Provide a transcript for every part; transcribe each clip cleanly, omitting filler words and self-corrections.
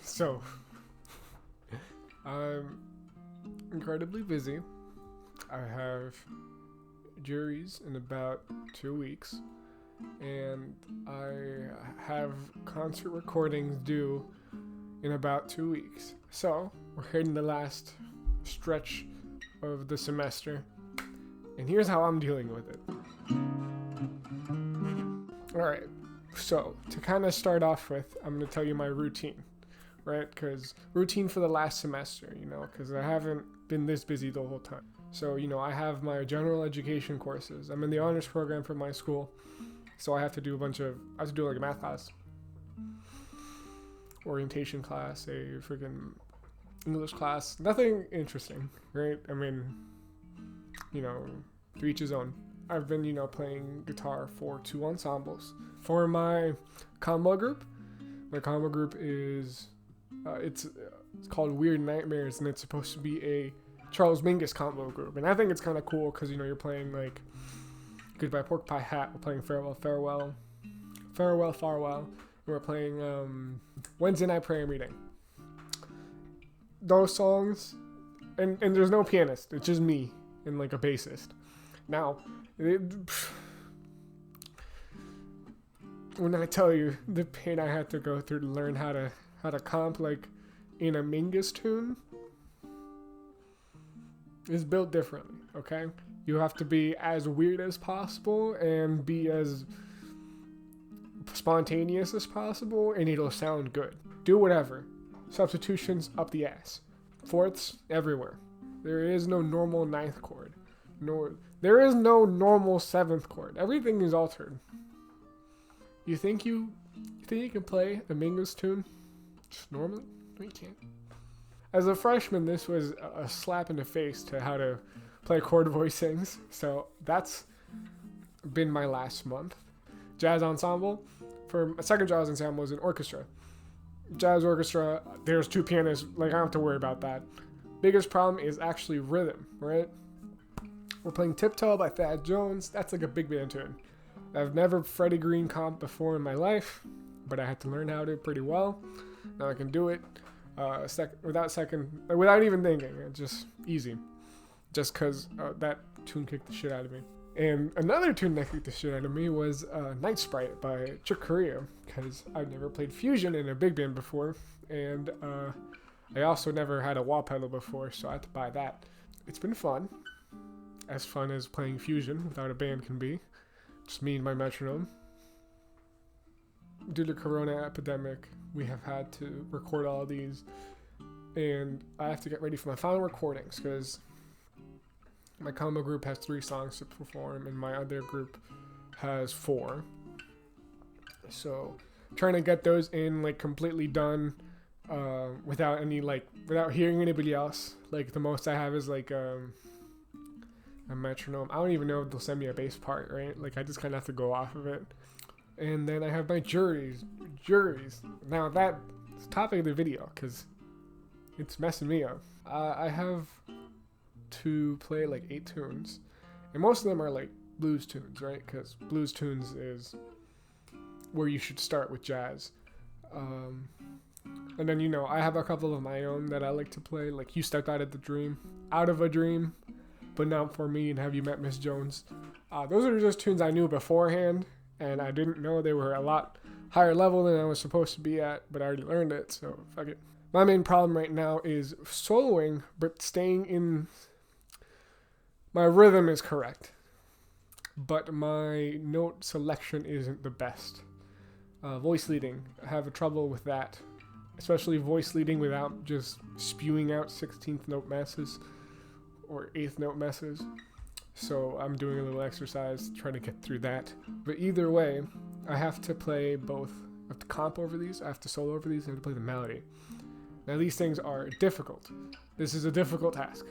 So, I'm incredibly busy. I have juries in about 2 weeks, and I have concert recordings due in about 2 weeks. So, we're hitting the last stretch of the semester, and here's how I'm dealing with it. Alright, so to kind of start off with, I'm going to tell you my routine, right? Because routine for the last semester, because I haven't been this busy the whole time. So, I have my general education courses. I'm in the honors program for my school, so I have to do like a math class, orientation class, a freaking English class. Nothing interesting, right? I mean, to each his own. I've been, playing guitar for 2 ensembles. For my combo group is, it's called Weird Nightmares, and it's supposed to be a Charles Mingus combo group. And I think it's kind of cool because, you're playing like Goodbye Pork Pie Hat, we're playing Farewell, and we're playing Wednesday Night Prayer Meeting. Those songs, and there's no pianist, it's just me and like a bassist. Now, when I tell you the pain I had to go through to learn how to comp like in a Mingus tune is built differently, okay? You have to be as weird as possible and be as spontaneous as possible, and it'll sound good. Do whatever. Substitutions up the ass. Fourths everywhere. There is no normal 9th chord. There is no normal 7th chord. Everything is altered. You think you can play a Mingus tune just normally? No, you can't. As a freshman, this was a slap in the face to how to play chord voicings. So that's been my last month. Jazz ensemble. For a second jazz ensemble is an orchestra. Jazz orchestra, there's 2 pianists. Like, I don't have to worry about that. Biggest problem is actually rhythm, right? We're playing Tiptoe by Thad Jones. That's like a big band tune. I've never Freddie Green comped before in my life, but I had to learn how to pretty well. Now I can do it without even thinking. It's just easy. Just because that tune kicked the shit out of me. And another tune that kicked the shit out of me was Night Sprite by Chick Corea, because I've never played fusion in a big band before, and I also never had a wah pedal before, so I had to buy that. It's been fun. As fun as playing fusion without a band can be. Just me and my metronome. Due to Corona epidemic, we have had to record all of these, and I have to get ready for my final recordings because my combo group has 3 songs to perform and my other group has 4. So trying to get those in like completely done without hearing anybody else. Like the most I have is like a metronome. I don't even know if they'll send me a bass part, right? Like I just kind of have to go off of it. And then I have my juries. Now that's the topic of the video because it's messing me up. I have to play like 8 tunes, and most of them are like blues tunes, right? Because blues tunes is where you should start with jazz. And then I have a couple of my own that I like to play, like You Stepped Out of a Dream, But Not For Me, and Have You Met Miss Jones. Those are just tunes I knew beforehand, and I didn't know they were a lot higher level than I was supposed to be at, but I already learned it, so fuck it. My main problem right now is soloing, but staying in. My rhythm is correct, but my note selection isn't the best. Voice leading, I have trouble with that, especially voice leading without just spewing out 16th note messes or 8th note messes. So I'm doing a little exercise trying to get through that. But either way, I have to play both. I have to comp over these, I have to solo over these, I have to play the melody. Now these things are difficult. This is a difficult task.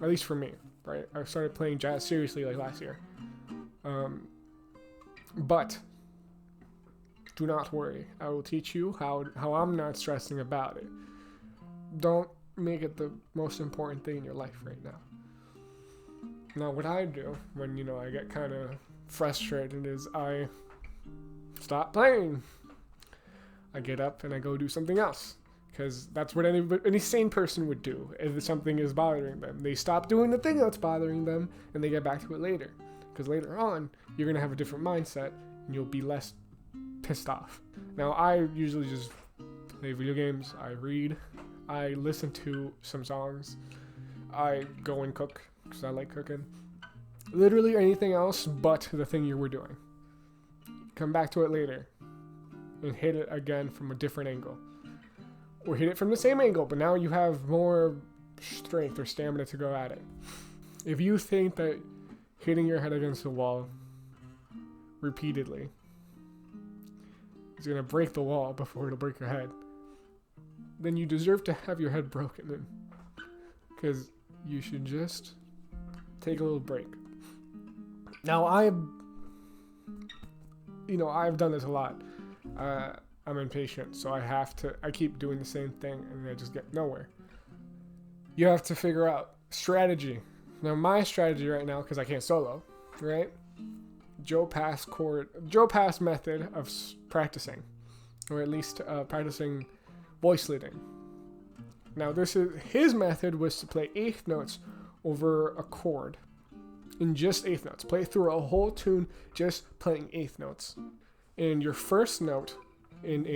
At least for me, right? I started playing jazz seriously like last year. But do not worry. I will teach you how I'm not stressing about it. Don't make it the most important thing in your life right now. Now, what I do when, I get kind of frustrated is I stop playing. I get up and I go do something else. Because that's what any sane person would do if something is bothering them. They stop doing the thing that's bothering them and they get back to it later. Because later on, you're going to have a different mindset and you'll be less pissed off. Now, I usually just play video games. I read. I listen to some songs. I go and cook because I like cooking. Literally anything else but the thing you were doing. Come back to it later and hit it again from a different angle. Or hit it from the same angle, but now you have more strength or stamina to go at it. If you think that hitting your head against the wall repeatedly is going to break the wall before it'll break your head, then you deserve to have your head broken in. Because you should just take a little break. Now, I've done this a lot. I'm impatient, so I keep doing the same thing and I just get nowhere. You have to figure out strategy. Now, my strategy right now, because I can't solo, right? Joe Pass method of practicing, or at least practicing voice leading. Now, his method was to play eighth notes over a chord in just eighth notes. Play through a whole tune just playing eighth notes. And your first note in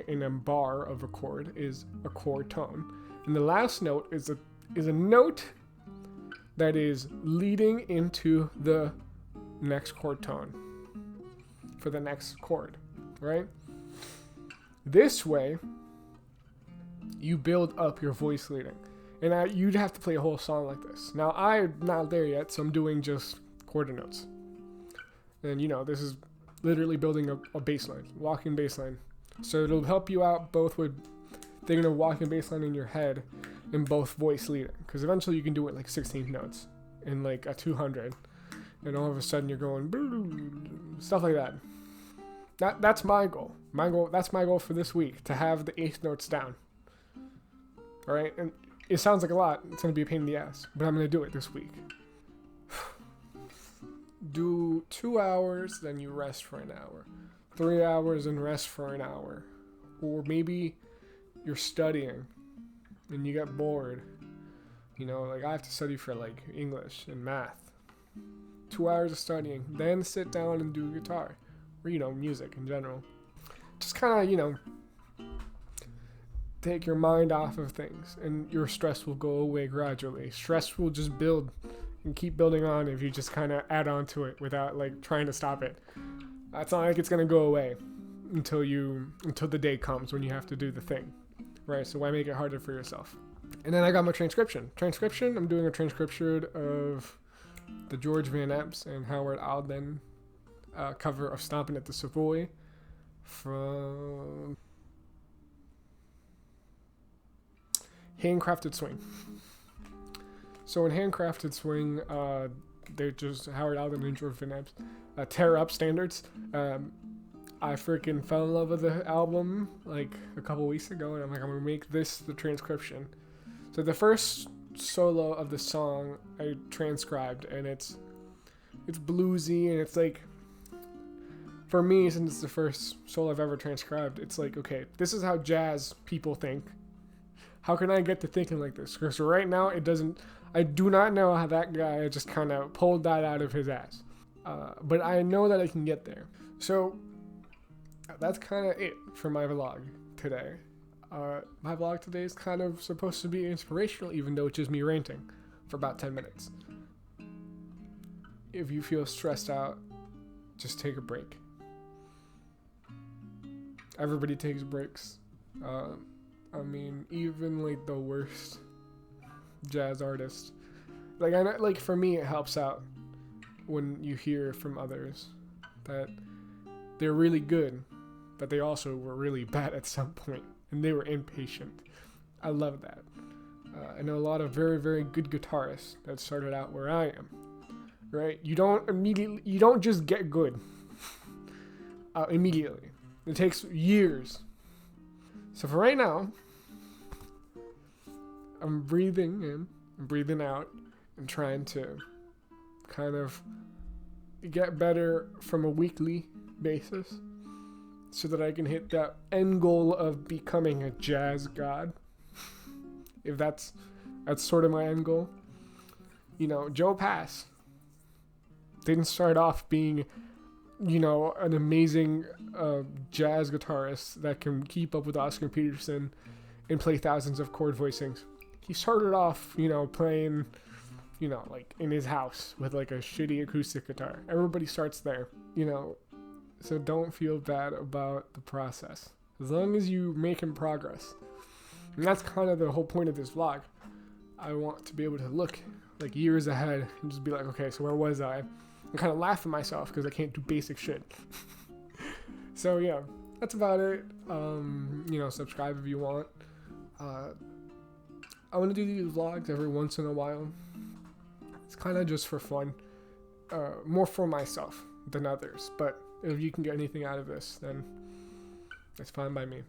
a bar of a chord is a chord tone, and the last note is a note that is leading into the next chord tone for the next chord, right? This way, you build up your voice leading, and you'd have to play a whole song like this. Now, I'm not there yet, so I'm doing just quarter notes, and this is literally building a bass line, walking bass line. So it'll help you out both with thinking of walking bass line in your head and both voice leading. Because eventually you can do it like 16 notes in like a 200. And all of a sudden you're going stuff like that. That's my goal. That's my goal for this week, to have the eighth notes down. All right? And it sounds like a lot. It's going to be a pain in the ass. But I'm going to do it this week. Do 2 hours, then you rest for an hour. 3 hours and rest for an hour. Or maybe you're studying and you get bored. Like I have to study for like English and math. 2 hours of studying, then sit down and do guitar. Or, music in general. Just kind of, take your mind off of things and your stress will go away gradually. Stress will just build and keep building on if you just kind of add on to it without like trying to stop it. It's not like it's going to go away until the day comes when you have to do the thing, right? So why make it harder for yourself? And then I got my transcription. I'm doing a transcription of the George Van Epps and Howard Alden cover of Stompin' at the Savoy from Handcrafted Swing. So in Handcrafted Swing, they just, Howard Alden and George Van Epps, tear up standards. I freaking fell in love with the album like a couple weeks ago, and I'm like, I'm gonna make this the transcription. So the first solo of the song I transcribed, and it's bluesy, and it's like, for me, since it's the first solo I've ever transcribed, it's like, okay, this is how jazz people think. How can I get to thinking like this? Because right now, I do not know how that guy just kind of pulled that out of his ass. But I know that I can get there. So that's kind of it for my vlog today. My vlog today is kind of supposed to be inspirational, even though it's just me ranting for about 10 minutes. If you feel stressed out, just take a break. Everybody takes breaks. Even like the worst jazz artists, like for me, it helps out when you hear from others that they're really good, but they also were really bad at some point, and they were impatient. I love that. I know a lot of very, very good guitarists that started out where I am. Right? You don't just get good immediately. It takes years. So for right now, I'm breathing in and breathing out and trying to kind of get better from a weekly basis. so that I can hit that end goal of becoming a jazz god. If that's sort of my end goal. You know, Joe Pass didn't start off being, you know, an amazing jazz guitarist that can keep up with Oscar Peterson and play thousands of chord voicings. He started off, you know, playing, you know, like in his house with like a shitty acoustic guitar. Everybody starts there, you know, so don't feel bad about the process as long as you're making progress. And that's kind of the whole point of this vlog. I want to be able to look like years ahead and just be like, okay, so where was I? And kind of laugh at myself because I can't do basic shit. So yeah, that's about it. You know, subscribe if you want. I want to do these vlogs every once in a while. It's kind of just for fun, more for myself than others. But if you can get anything out of this, then it's fine by me.